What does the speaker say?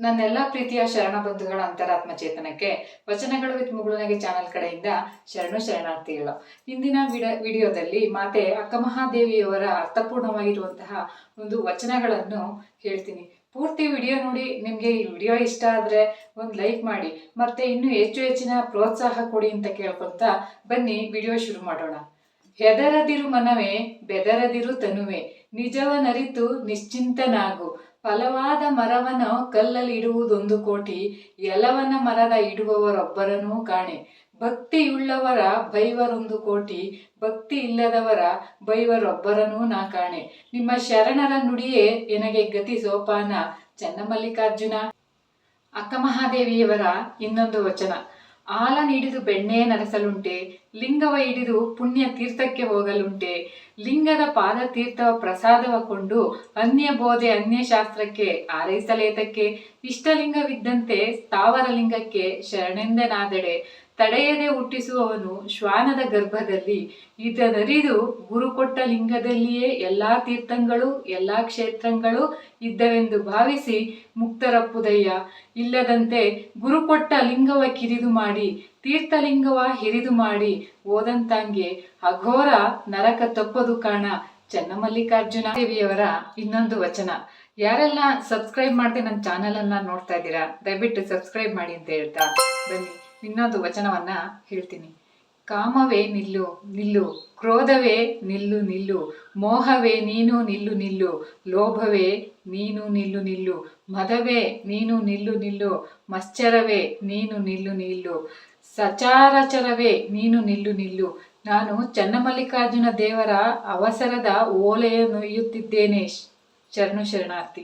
ನನ್ನೆಲ್ಲ ಪ್ರೀತಿಯ ಶರಣ ಬಂಧುಗಳ ಅಂತರಾತ್ಮ ಚೇತನಕ್ಕೆ ವಚನಗಳು ವಿತ್ ಮುಗುಳುನಗೆ ಚಾನಲ್ ಕಡೆಯಿಂದ ಶರಣಾರ್ಥಿಗಳು. ಇಂದಿನ ವಿಡಿಯೋದಲ್ಲಿ ಮಾತೆ ಅಕ್ಕಮಹಾದೇವಿಯವರ ಅರ್ಥಪೂರ್ಣವಾಗಿರುವಂತಹ ಒಂದು ವಚನಗಳನ್ನು ಹೇಳ್ತೀನಿ. ಪೂರ್ತಿ ವಿಡಿಯೋ ನೋಡಿ. ನಿಮಗೆ ಈ ವಿಡಿಯೋ ಇಷ್ಟ ಆದರೆ ಒಂದು ಲೈಕ್ ಮಾಡಿ, ಮತ್ತೆ ಇನ್ನೂ ಹೆಚ್ಚಿನ ಪ್ರೋತ್ಸಾಹ ಕೊಡಿ ಅಂತ ಕೇಳ್ಕೊಳ್ತಾ ಬನ್ನಿ ವಿಡಿಯೋ ಶುರು ಮಾಡೋಣ. ಹೆದರದಿರು ಮನವೇ, ಬೆದರದಿರು ತನುವೆ, ನಿಜವನರಿತು ನಿಶ್ಚಿಂತನಾಗು. ಫಲವಾದ ಮರವನ ಕಲ್ಲಲ್ಲಿ ಇಡುವುದೊಂದು ಕೋಟಿ, ಎಲವನ ಮರದ ಇಡುವವರೊಬ್ಬರನೂ ಕಾಣೆ. ಭಕ್ತಿಯುಳ್ಳವರ ಬೈವರೊಂದು ಕೋಟಿ, ಭಕ್ತಿ ಇಲ್ಲದವರ ಬೈವರೊಬ್ಬರನೂ ನಾ ಕಾಣೆ. ನಿಮ್ಮ ಶರಣರ ನುಡಿಯೇ ಎನಗೆ ಗತಿ ಸೋಪಾನ. ಚನ್ನಮಲ್ಲಿಕಾರ್ಜುನ. ಅಕ್ಕಮಹಾದೇವಿಯವರ ಇನ್ನೊಂದು ವಚನ. ಆಲ ನೀಡಿದು ಬೆಣ್ಣೆ ನರಸಲುಂಟೆ, ಲಿಂಗವ ಹಿಡಿದು ಪುಣ್ಯ ತೀರ್ಥಕ್ಕೆ ಹೋಗಲುಂಟೆ. ಲಿಂಗದ ಪಾದ ತೀರ್ಥವ ಪ್ರಸಾದವ ಕೊಂಡು, ಅನ್ಯ ಬೋಧೆ ಅನ್ಯ ಶಾಸ್ತ್ರಕ್ಕೆ ಆರೈಸಲೇತಕ್ಕೆ. ಇಷ್ಟಲಿಂಗವಿದ್ದಂತೆ ಸ್ಥಾವರ ಲಿಂಗಕ್ಕೆ ಶರಣೆಂದನಾದೆಡೆ. ತಡೆಯದೆ ಹುಟ್ಟಿಸುವವನು ಶ್ವಾನದ ಗರ್ಭದಲ್ಲಿ. ಇದನರಿದು ಗುರು ಕೊಟ್ಟ ಲಿಂಗದಲ್ಲಿಯೇ ಎಲ್ಲಾ ತೀರ್ಥಗಳು ಎಲ್ಲಾ ಕ್ಷೇತ್ರಗಳು ಇದ್ದವೆಂದು ಭಾವಿಸಿ ಮುಕ್ತರಪ್ಪುದಯ್ಯ. ಇಲ್ಲದಂತೆ ಗುರು ಕೊಟ್ಟ ಲಿಂಗವ ಕಿರಿದು ಮಾಡಿ, ತೀರ್ಥಲಿಂಗವ ಹಿರಿದು ಮಾಡಿ ಓದಂತಾಂಗೆ ಅಘೋರ ನರಕ ತಪ್ಪದು ಕಾಣ. ಚನ್ನಮಲ್ಲಿಕಾರ್ಜುನ. ದೇವಿಯವರ ಇನ್ನೊಂದು ವಚನ. ಯಾರೆಲ್ಲ ಸಬ್ಸ್ಕ್ರೈಬ್ ಮಾಡದೆ ನನ್ನ ಚಾನಲ್ ಅನ್ನ ನೋಡ್ತಾ ಇದ್ದೀರಾ, ದಯವಿಟ್ಟು ಸಬ್ಸ್ಕ್ರೈಬ್ ಮಾಡಿ ಅಂತ ಹೇಳ್ತಾ ಬನ್ನಿ ಇನ್ನೊಂದು ವಚನವನ್ನ ಹೇಳ್ತೀನಿ. ಕಾಮವೇ ನಿಲ್ಲು ನಿಲ್ಲು, ಕ್ರೋಧವೇ ನಿಲ್ಲು ನಿಲ್ಲು, ಮೋಹವೇ ನೀನು ನಿಲ್ಲು ನಿಲ್ಲು, ಲೋಭವೇ ನೀನು ನಿಲ್ಲು ನಿಲ್ಲು, ಮದವೇ ನೀನು ನಿಲ್ಲು ನಿಲ್ಲು, ಮಶ್ಚರವೇ ನೀನು ನಿಲ್ಲು ನಿಲ್ಲು, ಸಚಾರಚರವೇ ನೀನು ನಿಲ್ಲು ನಿಲ್ಲು. ನಾನು ಚನ್ನಮಲ್ಲಿಕಾರ್ಜುನ ದೇವರ ಅವಸರದ ಓಲೆಯ ನೊಯ್ಯುತ್ತಿದ್ದೇನೆ. ಶರಣಾರ್ಥಿ.